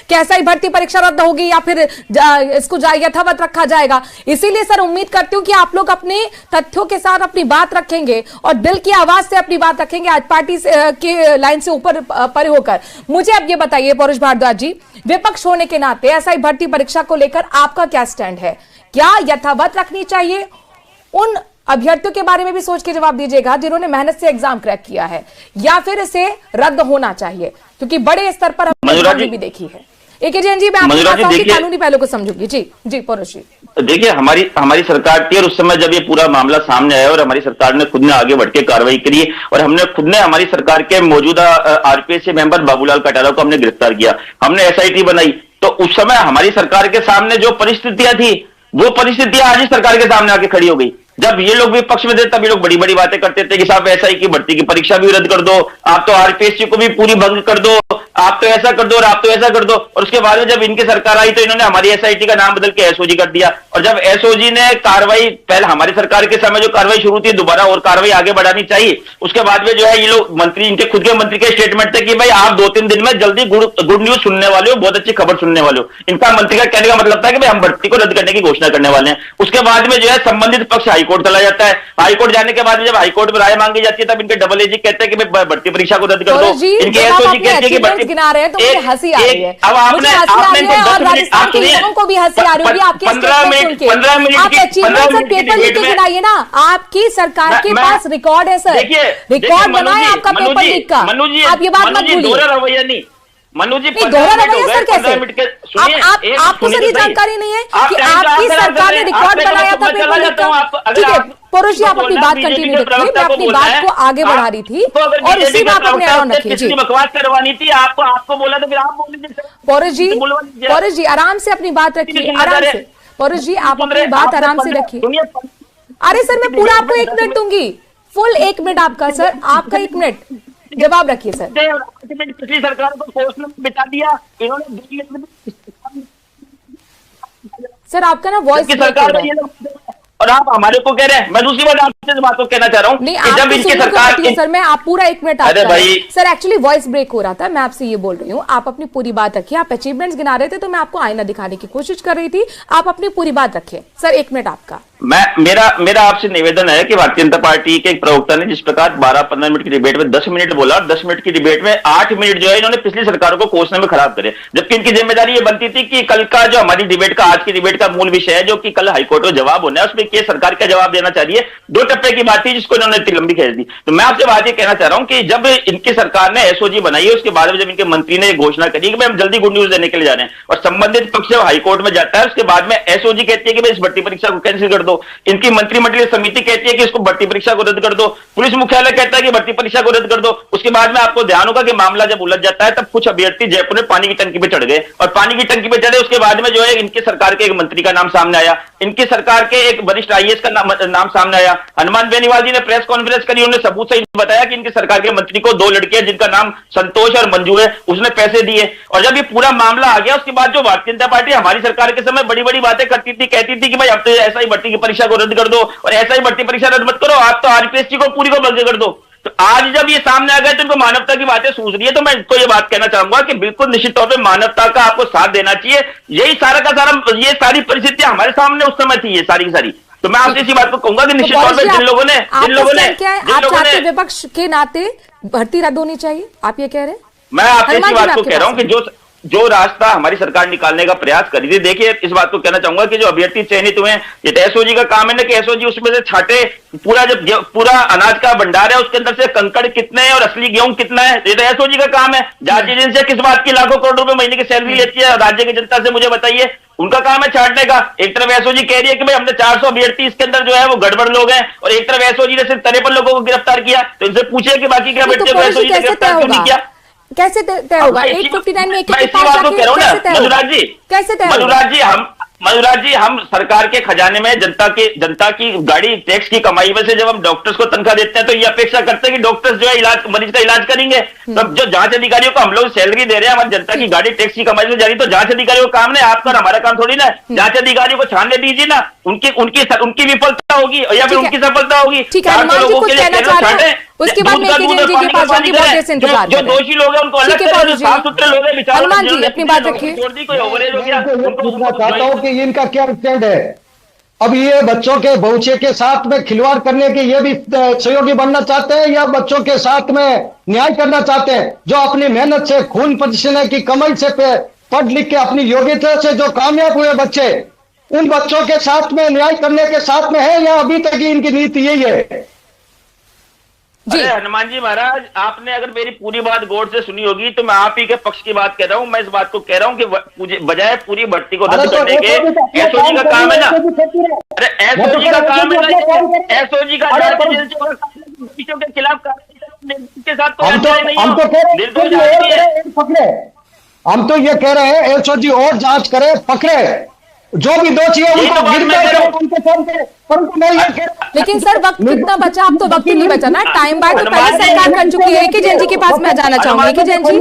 कि एसआई भर्ती परीक्षा रद्द होगी या फिर इसको यथावत रखा जाएगा। इसीलिए सर उम्मीद करती हूं कि आप लोग अपने तथ्यों के साथ अपनी बात रखेंगे और दिल की आवाज से अपनी बात रखेंगे, आज पार्टी के लाइन से ऊपर परे होकर। मुझे अब ये बताइए पौरुष भारद्वाज जी, विपक्ष होने के नाते एसआई भर्ती परीक्षा को लेकर आपका क्या स्टैंड है? क्या यथावत रखनी चाहिए? उन अभ्यर्थियों के बारे में भी सोच के जवाब दीजिएगा जिन्होंने मेहनत से एग्जाम क्रैक किया है, या फिर इसे रद्द होना चाहिए? क्योंकि बड़े स्तर पर हमने भी देखी है। एके जैन जी, मैं आपकी कानूनी पहलू को समझूंगी। जी पौरुष जी, देखिए हमारी सरकार थी और उस समय जब ये पूरा मामला सामने आया और हमारी सरकार ने खुद ने आगे बढ़ के कार्रवाई करी और हमने खुद ने हमारी सरकार के मौजूदा आरपीएस मेंबर बाबूलाल कटारा को हमने गिरफ्तार किया, हमने एसआईटी बनाई। तो उस समय हमारी सरकार के सामने जो परिस्थितियां थी वो परिस्थितियां आज ही सरकार के सामने आके खड़ी हो गई। जब ये लोग विपक्ष में थे तब ये लोग बड़ी बड़ी बातें करते थे कि साहब एसआई की भर्ती की परीक्षा भी रद्द कर दो, आप तो आरपीएससी को भी पूरी भंग कर दो, आप तो ऐसा कर दो और आप तो ऐसा कर दो। और उसके बाद में जब इनकी सरकार आई तो इन्होंने हमारी एसआईटी का नाम बदल के एसओजी कर दिया। और जब एसओजी ने कार्रवाई, पहले हमारी सरकार के समय जो कार्रवाई शुरू थी, दोबारा और कार्रवाई आगे बढ़ानी चाहिए। उसके बाद में जो है ये लोग मंत्री, इनके खुद के मंत्री के स्टेटमेंट थे कि भाई आप 2-3 दिन में जल्दी गुड न्यूज सुनने वाले हो, बहुत अच्छी खबर सुनने वाले हो। इनका मंत्री का कहने का मतलब था कि भाई हम भर्ती को रद्द करने की घोषणा करने वाले हैं। उसके बाद में जो है संबंधित पक्ष हाईकोर्ट चला जाता है, हाईकोर्ट जाने के बाद जब हाईकोर्ट में राय मांगी जाती है तब इनके डबल एजी कहते हैं कि भाई भर्ती परीक्षा को रद्द कर दो। इनके एसओजी कहते हैं कि भर्ती गिना रहे हैं तो मुझे हंसी आ रही है। अब आपने और राजस्थान के लोगों को भी हंसी आ रही होगी आपके 15 मिनट आप अचीवमेंट सर पेपर लीक के गिनाइए ना, आपकी सरकार के पास रिकॉर्ड है सर, रिकॉर्ड बना है आपका पेपर लीक का। आप ये बात मत भूलिए। मनु जी दोहरा रवैया सर कैसे? आपको सर ये जानकारी नहीं है कि आपकी सरकार ने रिकॉर्ड बनाया था पेपर लीक का? ठीक है पौरुष जी, आप अपनी बात कंटिन्यू रखिए, मैं अपनी बात को आगे बढ़ा रही थी और उसी बात अपने आराम रखिए। जी बकवास करवानी थी, आपको बोला तो फिर आप बोल दीजिए। पौरुष जी आराम से अपनी बात रखिए, आराम से। पौरुष जी आप अपनी बात आराम से रखिए। अरे सर मैं पूरा आपको 1 मिनट दूंगी, फुल 1 मिनट आपका सर, आपका 1 मिनट जवाब रखिए सर। पिछली सरकार को फोर्स में बिता दिया इन्होंने। सर आपका ना वॉइस और आप हमारे को कह रहे हैं। मैं दूसरी बात आपसे बात को कहना चाह रहा हूँ कि जब इनकी सरकार सर मैं आप पूरा 1 मिनट। अरे भाई सर एक्चुअली वॉइस ब्रेक हो रहा था, मैं आपसे ये बोल रही हूँ आप अपनी पूरी बात रखिए। आप अचीवमेंट्स गिना रहे थे तो मैं आपको आईना दिखाने की कोशिश कर रही थी, आप अपनी पूरी बात रखिए। सर 1 मिनट आपका। मेरा आपसे निवेदन है कि भारतीय जनता पार्टी के एक प्रवक्ता ने जिस प्रकार 12-15 मिनट की डिबेट में 10 मिनट बोला और 10 मिनट की डिबेट में 8 मिनट जो है इन्होंने पिछली सरकारों को कोसने में खराब करे, जबकि इनकी जिम्मेदारी ये बनती थी कि कल का जो हमारी डिबेट का, आज की डिबेट का मूल विषय है जो कि कल हाईकोर्ट में जवाब होना है, उसमें केस सरकार का जवाब देना चाहिए। 2 टप्पे की बात थी जिसको इन्होंने इतनी लंबी खींच दी। तो मैं आपसे बात ये कहना चाह रहा हूं कि जब इनकी सरकार ने एसओजी बनाई है, उसके बाद में जब इनके मंत्री ने घोषणा करी कि हम जल्दी गुड न्यूज देने के लिए जा रहे हैं और संबंधित पक्ष जब हाईकोर्ट में जाता है, उसके बाद में एसओजी कहती है कि भाई इस भर्ती परीक्षा को कैंसिल कर दो, इनकी मंत्रिमंडलीय समिति कहती है कि इसको भर्ती परीक्षा को रद्द कर दो, पुलिस मुख्यालय कहता है कि भर्ती परीक्षा को रद्द कर दो। उसके बाद में आपको ध्यान होगा कि मामला जब उलझ जाता है तब कुछ अभ्यर्थी जयपुर में पानी की टंकी पे चढ़ गए और पानी की टंकी पे चढ़े, उसके बाद में जो है इनकी सरकार के एक मंत्री का नाम सामने आया, इनकी सरकार के एक वरिष्ठ आईएएस का नाम सामने आया। हनुमान बेनीवाल जी ने प्रेस कॉन्फ्रेंस करी, उन्होंने सबूत सहित बताया कि इनकी सरकार के मंत्री को 2 लड़कियां जिनका नाम संतोष और मंजू है, उसने पैसे दिए। और जब ये पूरा मामला आ गया उसके बाद जो भारतीय जनता पार्टी हमारी सरकार के समय बड़ी बड़ी बातें करती थी, कहती थी कि भाई अब तो एसआई भर्ती की परीक्षा को रद्द कर दो और एसआई भर्ती परीक्षा रद्द मत करो, आप तो आरपीएससी को पूरी को बंद कर दो। तो आज जब ये सामने आ गए तो इनको मानवता की बातें सूझ रही है, तो मैं इनको ये बात कहना चाहूंगा कि बिल्कुल निश्चित तौर पे मानवता का आपको साथ देना चाहिए। यही सारा का सारा ये सारी परिस्थितियां हमारे सामने उस समय थी, ये सारी की सारी। तो मैं आपसे इसी बात को कहूंगा कि निश्चित तौर पर जिन लोगों ने आप चाहते विपक्ष के नाते भर्ती रद्द होनी चाहिए, आप ये कह रहे हैं? मैं आपसे इसी बात को कह रहा हूं कि जो रास्ता हमारी सरकार निकालने का प्रयास करी थी, देखिए इस बात को कहना चाहूंगा कि जो अभ्यर्थी चयनित हुए हैं, ये तो एसओजी का काम है ना कि एसओजी उसमें से छाटे पूरा जब पूरा अनाज का भंडार है उसके अंदर से कंकड़ कितने हैं और असली गेहूं कितना है, ये तो एसओजी का काम है। जांच एजेंसी किस बात की लाखों करोड़ रुपए महीने की सैलरी लेती है राज्य की जनता से, मुझे बताइए। उनका काम है छाटने का। एक तरफ एसओजी कह रही है कि भाई हमने 400 अभ्यर्थी इसके अंदर जो है वो गड़बड़ लोग हैं, और एक तरफ एसओजी ने सिर्फ 53 लोगों को गिरफ्तार किया। तो इनसे पूछिए कि बाकी के अभ्यर्थियों को एसओजी ने गिरफ्तार क्यों नहीं किया? कैसे तय होगा? 859 में मैं इसी बात को कह रहा हूँ ना मधुराज जी, कैसे तय? मधुराज जी हम सरकार के खजाने में जनता की गाड़ी टैक्स की कमाई में से जब हम डॉक्टर्स को तनख्वाह देते हैं तो ये अपेक्षा करते हैं कि डॉक्टर्स जो है मरीज का इलाज करेंगे। तब जो जांच अधिकारियों को हम लोग सैलरी दे रहे हैं, हमारी जनता की गाड़ी टैक्स की कमाई से जा रही, तो जांच अधिकारियों का काम नहीं, आपका और हमारा काम थोड़ी ना। जांच अधिकारियों को छानने दीजिए ना, उनकी विफलता होगी या फिर ठीक है। उनकी सफलता होगी। ठीक है, हनुमान जी कुछ कहना चाह रहे हैं, उसके बाद मैं केजरीवाल जी के पास जाऊंगी, बहुत देर से इंतजार कर जो रहे हैं। दोषी लोग हैं उनको अलग ठीक है, करें, पौलू जो जी। साफ सुथरे लोग हैं बेचारों हनुमान ने जी, जिन्होंने अपनी बात नौकरी रखिए। छोड़ दी, कोई ओवरेज हो गया, मैं उनको पूछना चाहता हूँ कि इनका क्या स्टैंड है। अब ये बच्चों के भविष्य के साथ में खिलवाड़ करने के ये भी सहयोगी बनना चाहते हैं या बच्चों के साथ में न्याय करना चाहते हैं, जो अपनी मेहनत से खून पसीने की कमाई से पढ़ लिख के अपनी योग्यता से जो कामयाब हुए बच्चे, उन बच्चों के साथ में न्याय करने के साथ में है या अभी तक ही इनकी नीति यही है? जी। अरे हनुमान जी महाराज, आपने अगर मेरी पूरी बात गौर से सुनी होगी तो मैं आप ही के पक्ष की बात कह रहा हूं। मैं इस बात को कह रहा हूं कि बजाय पूरी भर्ती को रद्द करने के एसओजी का काम है ना, अरे एसओजी का काम है ना, एसओजी का के खिलाफ के साथ हम तो ये कह रहे हैं एसओजी और जांच करे, पकड़े जो भी दोषी है उनको गिरफ्तार करे, उनके सामने। परंतु मैं ये कह रहा हूं, लेकिन सर वक्त कितना बचा? अब तो वक्त ही नहीं बचा ना, टाइम बाय तो पहले सरकार कर चुकी है। कि जैन जी के पास मैं जाना चाहूंगी कि जैन जी